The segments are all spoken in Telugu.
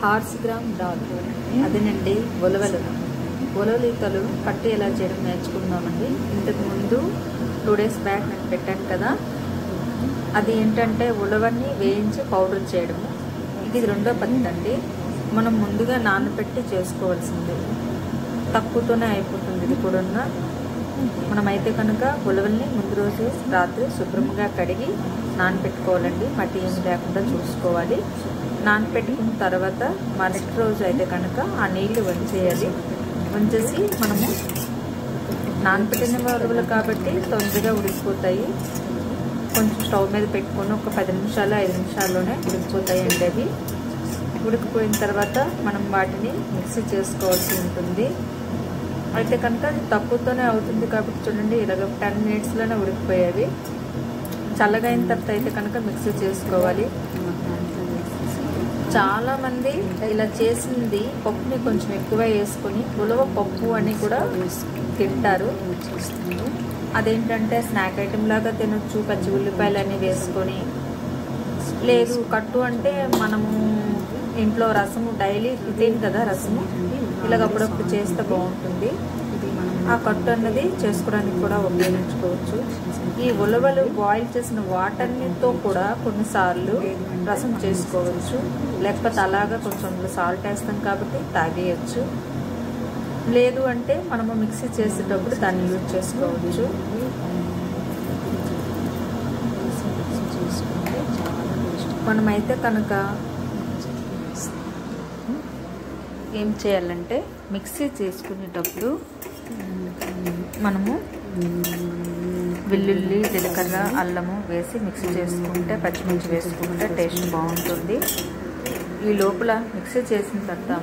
హార్స్ గ్రామ్ డాల్ అదేనండి ఉలవలీతలు పట్టి ఎలా చేయడం నేర్చుకుందామండి. ఇంతకు ముందు 2 డేస్ బ్యాక్ నేను పెట్టాను కదా, అది ఏంటంటే ఉలవని వేయించి పౌడర్ చేయడము. ఇది రెండో పద్ధతి అండి. మనం ముందుగా నానబెట్టి చేసుకోవాల్సింది, తక్కువతోనే అయిపోతుంది. ఇది కూడా మనమైతే కనుక ఉలవల్ని ముందు రోజు రాత్రి శుభ్రంగా కడిగి నానబెట్టుకోవాలండి. మట్టి ఏమి లేకుండా చూసుకోవాలి. నానబెట్టుకున్న తర్వాత మరుసటి రోజు అయితే కనుక ఆ నీళ్లు వంచేయాలి. వంచేసి మనము నానబెట్టిన ఉలవలు కాబట్టి తొందరగా ఉడికిపోతాయి. కొంచెం స్టవ్ మీద పెట్టుకొని ఒక 10 నిమిషాలు 5 నిమిషాల్లోనే ఉడికిపోతాయండి. అవి ఉడికిపోయిన తర్వాత మనం వాటిని మిక్సీ చేసుకోవాల్సి ఉంటుంది. అయితే కనుక అది తక్కువతోనే అవుతుంది కాబట్టి చూడండి, ఇలాగ 10 మినిట్స్లోనే ఉడికిపోయేవి. చల్లగా అయిన తర్వాత అయితే కనుక మిక్సీ చేసుకోవాలి. చాలామంది ఇలా చేసింది పప్పుని కొంచెం ఎక్కువ వేసుకొని ఉలవ పప్పు అని కూడా తింటారు. అదేంటంటే స్నాక్ ఐటెం లాగా తినొచ్చు, పచ్చి ఉల్లిపాయలు అన్నీ వేసుకొని. లేదు కట్టు అంటే మనము ఇంట్లో రసము డైలీ తిని కదా రసము, ఇలాగ అప్పుడప్పుడు చేస్తే బాగుంటుంది. ఆ కట్టు అన్నది చేసుకోవడానికి కూడా ఉపయోగించుకోవచ్చు. ఈ ఉలవలు బాయిల్ చేసిన వాటర్తో కూడా కొన్నిసార్లు రసం చేసుకోవచ్చు. లేకపోతే అలాగా కొంచెం సాల్ట్ వేస్తాం కాబట్టి తాగేయచ్చు. లేదు అంటే మనము మిక్సీ చేసేటప్పుడు దాన్ని యూజ్ చేసుకోవచ్చు. మనమైతే కనుక ఏం చేయాలంటే మిక్సీ చేసుకునేటప్పుడు మనము వెల్లుల్లి, జీలకర్ర, అల్లము వేసి మిక్సీ చేసుకుంటే, పచ్చిమిర్చి వేసుకుంటే టేస్ట్ బాగుంటుంది. ఈ లోపల మిక్సీ చేసిన తర్వాత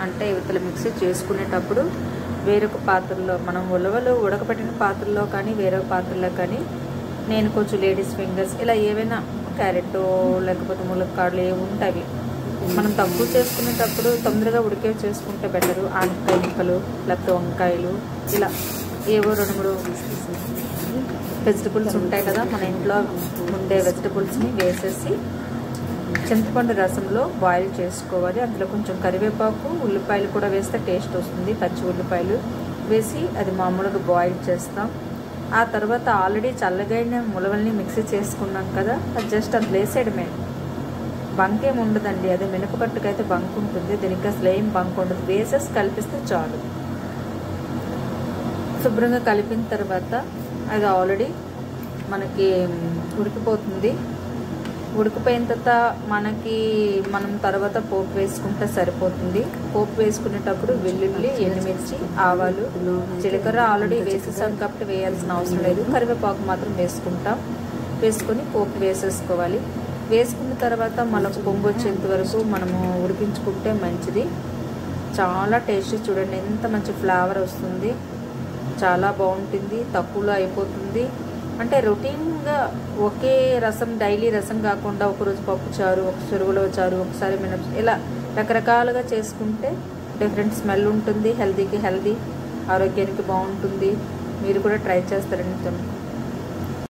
అంటే ఇవతల మిక్సీ చేసుకునేటప్పుడు వేరొక పాత్రలో మనం ఉలవలు ఉడకబెట్టిన పాత్రలో కానీ వేరొక పాత్రలో కానీ నేను కొంచెం లేడీస్ ఫింగర్స్ ఇలా ఏవైనా క్యారెట్ లేకపోతే ములక్కాడలు ఏవి ఉంటాయి మనం తక్కువ చేసుకునేటప్పుడు తొందరగా ఉడికే చేసుకుంటే బెటరు. ఆనపకాయ ముక్కలు లేకపోతే వంకాయలు ఇలా ఏవో 2-3 వెజిటబుల్స్ ఉంటాయి కదా, మన ఇంట్లో ఉండే వెజిటబుల్స్ని వేసేసి చింతపండు రసంలో బాయిల్ చేసుకోవాలి. అందులో కొంచెం కరివేపాకు, ఉల్లిపాయలు కూడా వేస్తే టేస్ట్ వస్తుంది. పచ్చి ఉల్లిపాయలు వేసి అది మామూలుగా బాయిల్ చేస్తాం. ఆ తర్వాత ఆల్రెడీ చల్లగైన ఉలవల్ని మిక్సీ చేసుకున్నాం కదా, అది జస్ట్ అది వేసేయడమే. బంకేం ఉండదండి. అదే మినపకట్టుకైతే బంక్ ఉంటుంది, దీనికి అసలు ఏం బంక్ ఉండదు. వేసేసి కలిపిస్తే చాలు. శుభ్రంగా కలిపిన తర్వాత అది ఆల్రెడీ మనకి ఉడికిపోతుంది. ఉడికిపోయిన తర్వాత మనం తర్వాత పోపు వేసుకుంటే సరిపోతుంది. పోపు వేసుకునేటప్పుడు వెల్లుల్లి, ఎండుమిర్చి, ఆవాలు, జీలకర్ర ఆల్రెడీ వేసేసాం కాబట్టి వేయాల్సిన అవసరం లేదు. కరివేపాకు మాత్రం వేసుకుంటాం. వేసుకొని పోపు వేసేసుకోవాలి. వేసుకున్న తర్వాత మనకు పొంగు వచ్చేంత వరకు మనము ఉడికించుకుంటే మంచిది. చాలా టేస్టీ, చూడండి ఎంత మంచి ఫ్లేవర్ వస్తుంది. చాలా బాగుంటుంది, తక్కువలో అయిపోతుంది. అంటే రొటీన్గా ఒకే రసం డైలీ రసం కాకుండా ఒకరోజు పప్పు చారు, ఒక చెరువులో చారు, ఒకసారి ఇలా రకరకాలుగా చేసుకుంటే డిఫరెంట్ స్మెల్ ఉంటుంది. హెల్తీకి హెల్తీ, ఆరోగ్యానికి బాగుంటుంది. మీరు కూడా ట్రై చేస్తారని